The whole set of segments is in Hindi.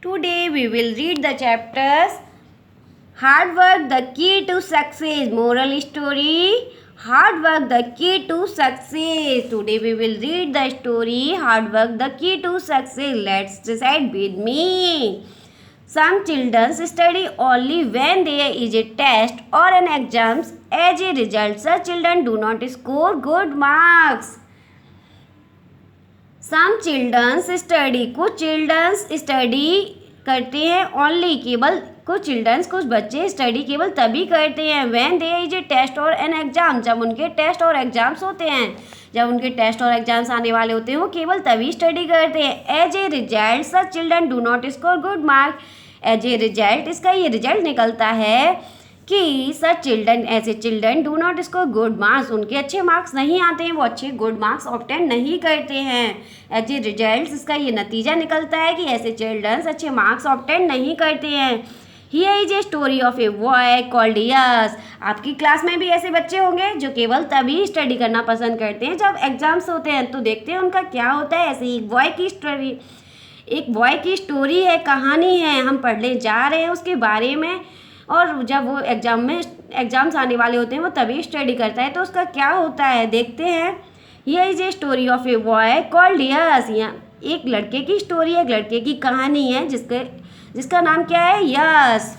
Today we will read the chapters Hard Work the Key to Success. Moral story. Hard work the key to success. Today we will read the story Hard Work the Key to Success. Let's recite with me. Some children study only when there is a test or an exam. As a result, such children do not score good marks. Some childrens study, कुछ चिल्ड्रंस स्टडी करते हैं ओनली, केवल कुछ चिल्ड्रंस, कुछ बच्चे स्टडी केवल तभी करते हैं when there is a test और एन एग्जाम, जब उनके टेस्ट और एग्जाम्स होते हैं, जब उनके टेस्ट और एग्जाम्स आने वाले होते हैं वो केवल तभी स्टडी करते हैं। As a result such children do not score good mark. As a result, इसका ये रिजल्ट निकलता है कि सच चिल्ड्रन, ऐसे children do not score good marks, उनके अच्छे मार्क्स नहीं आते हैं, वो अच्छे गुड मार्क्स ऑब्टेन नहीं करते हैं। एज ए रिजल्ट, इसका ये नतीजा निकलता है कि ऐसे चिल्ड्रंस अच्छे मार्क्स ऑब्टेन नहीं करते हैं। Here is a story of a boy called Yash. आपकी क्लास में भी ऐसे बच्चे होंगे जो केवल तभी स्टडी करना पसंद करते हैं जब एग्जाम्स होते हैं, तो देखते हैं उनका क्या होता है। ऐसे ही एक बॉय की स्टोरी है, कहानी है, हम पढ़ने जा रहे हैं उसके बारे में। और जब वो एग्जाम्स आने वाले होते हैं वो तभी स्टडी करता है, तो उसका क्या होता है देखते हैं। ये is a story of a boy called Yash. यहाँ एक लड़के की स्टोरी है, एक लड़के की कहानी है जिसका नाम क्या है, यश।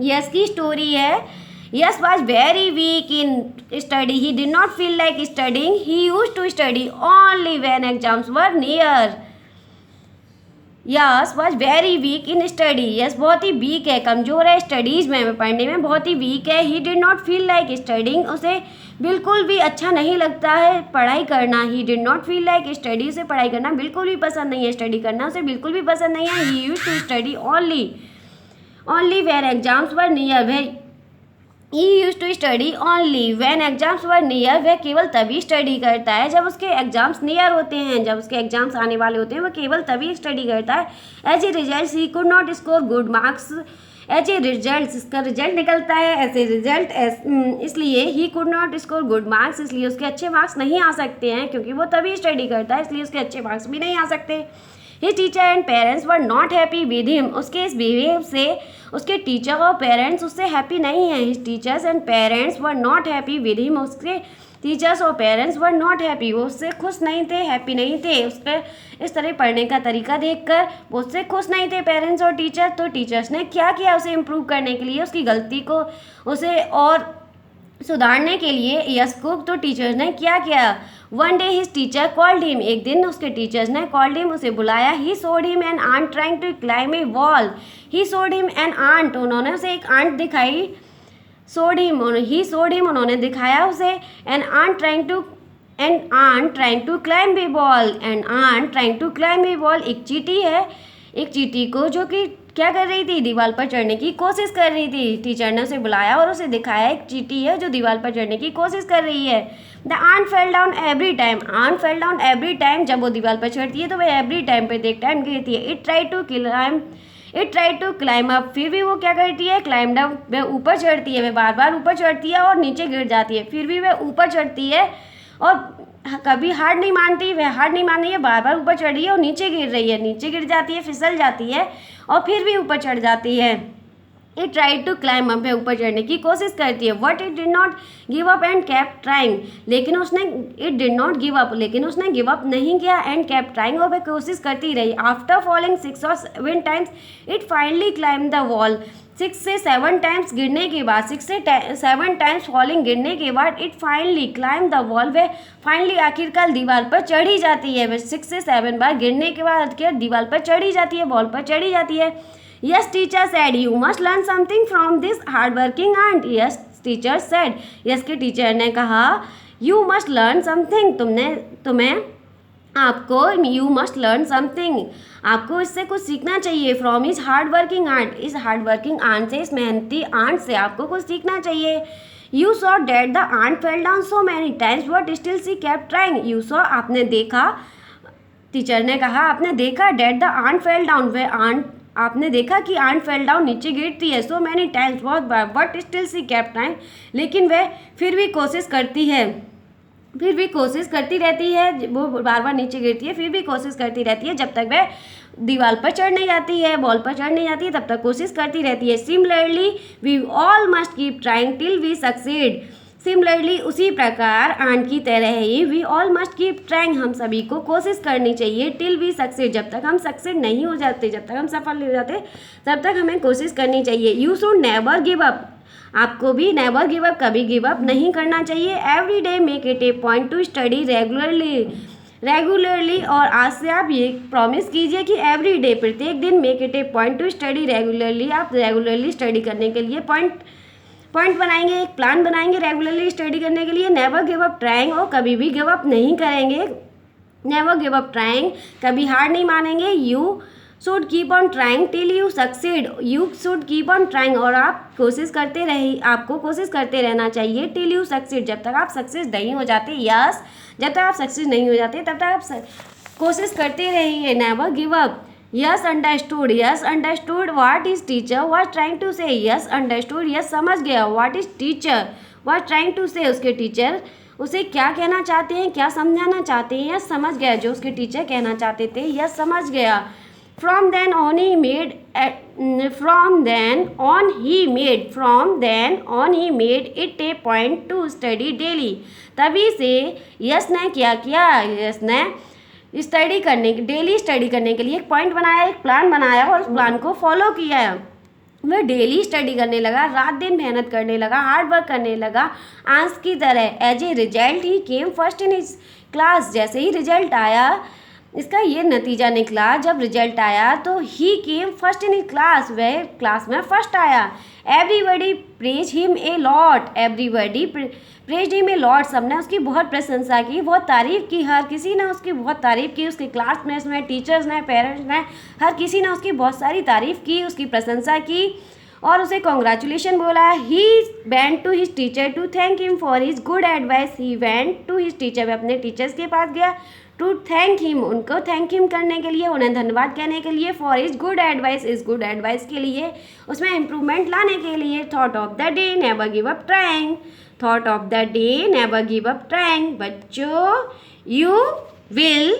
यश की स्टोरी है। Yash was very weak in study, he did not feel like studying, he used to study only when exams were near. Yash was very weak in study, Yash बहुत ही वीक है, कमज़ोर है स्टडीज़ में, पढ़ने में बहुत ही वीक है। ही did not feel like studying, उसे बिल्कुल भी अच्छा नहीं लगता है पढ़ाई करना। ही did not feel like study, उसे पढ़ाई करना बिल्कुल भी पसंद नहीं है, स्टडी करना उसे बिल्कुल भी पसंद नहीं है। He used to study only when exams were near, he use to study only when exams were near, वह केवल तभी स्टडी करता है जब उसके एग्जाम्स नियर होते हैं, जब उसके एग्जाम्स आने वाले होते हैं वह केवल तभी स्टडी करता है। As a result he could not score good marks. As a result, इसका रिजल्ट निकलता है एज ए रिजल्ट, इसलिए he could not score good marks, इसलिए उसके अच्छे मार्क्स नहीं आ सकते हैं, क्योंकि वो तभी स्टडी करता है इसलिए उसके अच्छे मार्क्स भी नहीं आ सकते। His teacher and parents were not happy with him, उसके इस बिहेव से उसके टीचर और पेरेंट्स उससे हैप्पी नहीं हैं। His teachers and parents were not happy with him, उसके टीचर्स और पेरेंट्स वर नॉट हैप्पी, वो उससे खुश नहीं थे, हैप्पी नहीं थे। उसके इस तरह पढ़ने का तरीका देखकर वो उससे खुश नहीं थे पेरेंट्स और टीचर। तो टीचर्स ने क्या किया उसे इम्प्रूव करने के लिए, उसकी गलती को उसे और सुधारने के लिए यश को, तो टीचर्स ने क्या किया। One day his teacher called him, एक दिन उसके टीचर्स ने कॉल्ड हिम, उसे बुलाया। He showed him an ant trying to climb a wall, he showed him an ant, उन्होंने उसे एक आंट दिखाई। ही शोड हिम, उन्होंने दिखाया उसे। An ant trying to climb a wall, an ant trying to climb a wall, एक चींटी है, एक चींटी को जो कि क्या कर रही थी, दीवार पर चढ़ने की कोशिश कर रही थी। टीचर ने उसे बुलाया और उसे दिखाया एक चींटी है जो दीवार पर चढ़ने की कोशिश कर रही है। The ant fell down every time, ant fell down every time, जब वो दीवार पर चढ़ती है तो वह एवरी टाइम प्रत्येक टाइम गिरती है। It try to climb up, फिर भी वो क्या करती है, क्लाइम अप, वह ऊपर चढ़ती है, वह बार बार ऊपर चढ़ती है और नीचे गिर जाती है, फिर भी वह ऊपर चढ़ती है और कभी हार नहीं मानती, वह हार नहीं मान रही है, बार बार ऊपर चढ़ रही है और नीचे गिर रही है, नीचे गिर जाती है, फिसल जाती है और फिर भी ऊपर चढ़ जाती है। It try to climb up, ऊपर चढ़ने की कोशिश करती है। But it did not give up and kept trying, लेकिन उसने गिव अप नहीं किया, एंड केप्ट ट्राइंग, और वह कोशिश करती रही। After falling 6 or 7 times it finally climb the wall, 6 से 7 टाइम्स गिरने के बाद, 6 से 7 टाइम्स फॉलिंग गिरने के बाद it finally climb the wall, वह फाइनली आखिरकार दीवार पर चढ़ी जाती है। वह 6 से 7 बार गिरने के बाद दीवार पर चढ़ी जाती है, वॉल पर चढ़ी जाती है। Yes teacher said you must learn something from this hard working ant, yes teacher said, yes के टीचर ने कहा you must learn something, you must learn something, आपको इससे कुछ सीखना चाहिए। From is hard working ant, इस हार्ड वर्किंग आंट से, इस मेहनती आंट से आपको कुछ सीखना चाहिए। You saw that the ant fell down so many times but still she kept trying, you saw, आपने देखा, टीचर ने कहा आपने देखा, that the ant fell down, वह आंट, आपने देखा कि आंट फेल डाउन, नीचे गिरती है, सो मैनी टाइम्स, बहुत बार, but still she kept trying, लेकिन वह फिर भी कोशिश करती है, फिर भी कोशिश करती रहती है, वो बार बार नीचे गिरती है, फिर भी कोशिश करती रहती है जब तक वह दीवार पर चढ़ नहीं जाती है, बॉल पर चढ़ नहीं जाती है, तब तक कोशिश करती रहती है। Similarly we all must keep trying till we succeed. Similarly उसी प्रकार आंट की तरह ही we all must keep trying, हम सभी को कोशिश करनी चाहिए टिल वी सक्सीड, जब तक हम सक्सीड नहीं हो जाते, जब तक हम सफल नहीं हो जाते तब तक हमें कोशिश करनी चाहिए। You should never give up, आपको भी नेवर गिव अप, कभी गिव अप नहीं करना चाहिए। Every day make it A point two study regularly, और आज से आप ये प्रॉमिस कीजिए कि एवरी डे, प्रत्येक दिन, make it A point two study regularly, आप रेगुलरली स्टडी करने के लिए पॉइंट बनाएंगे, एक प्लान बनाएंगे रेगुलरली स्टडी करने के लिए। नेवर गिव अप ट्राइंग, और कभी भी गिव अप नहीं करेंगे। नेवर गिव अप ट्राइंग, कभी हार नहीं मानेंगे। You should keep on trying till you succeed, you should keep on trying, और आप कोशिश करते रहिए, आपको कोशिश करते रहना चाहिए टिल यू सक्सीड, जब तक आप सक्सेस नहीं हो जाते। यस, जब तक आप सक्सेस नहीं हो जाते तब तक आप कोशिश करते रहिए। Never give up. Yes understood, yes understood what is teacher was trying to say. Yes understood, yes समझ गया, what is teacher was trying to say, उसके टीचर उसे क्या कहना चाहते हैं, क्या समझाना चाहते हैं। यस समझ गया, जो उसके टीचर कहना चाहते थे। यस समझ गया। From then on he made it a point to study daily. तभी से यस ने क्या किया, यस ने डेली स्टडी करने के लिए एक पॉइंट बनाया, एक प्लान बनाया, और उस प्लान को फॉलो किया। वह डेली स्टडी करने लगा, रात दिन मेहनत करने लगा, हार्ड वर्क करने लगा, आंस की तरह। As a result he came first in his class, जैसे ही रिजल्ट आया, इसका ये नतीजा निकला, जब रिजल्ट आया तो ही केम फर्स्ट इन क्लास, वह क्लास में फर्स्ट आया। Everybody praise him a lot, everybody praise him a lot, सबने उसकी बहुत प्रशंसा की, बहुत तारीफ़ की, हर किसी ने उसकी बहुत तारीफ़ की, उसके क्लासमेट्स ने, टीचर्स ने, पेरेंट्स ने, हर किसी ने उसकी बहुत सारी तारीफ़ की, उसकी प्रशंसा की और उसे कॉन्ग्रेचुलेशन बोला। He went to his teacher to thank him for his good advice, he went to his teacher, वह अपने टीचर्स के पास गया टू थैंक हिम, उनको थैंक हिम करने के लिए, उन्हें धन्यवाद कहने के लिए। फॉर इज गुड एडवाइस, इस गुड एडवाइस के लिए, उसमें इम्प्रूवमेंट लाने के लिए। Thought of the day never give up trying, thought of the day never give up trying. बच्चों यू विल,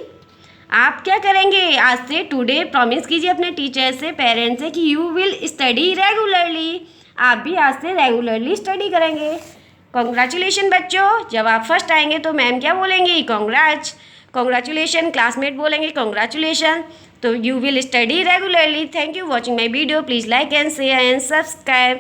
आप क्या करेंगे आज से, टुडे प्रॉमिस कीजिए अपने टीचर से, पेरेंट्स से कि यू विल स्टडी रेगुलरली, आप भी आज से रेगुलरली स्टडी करेंगे। कॉन्ग्रेचुलेशन बच्चों, जब आप फर्स्ट आएंगे तो मैम क्या बोलेंगी, कॉन्ग्रेचुलेशन, क्लासमेट बोलेंगे कॉन्ग्रेचुलेशन। तो you will study regularly. Thank you watching my video, please like and share and subscribe.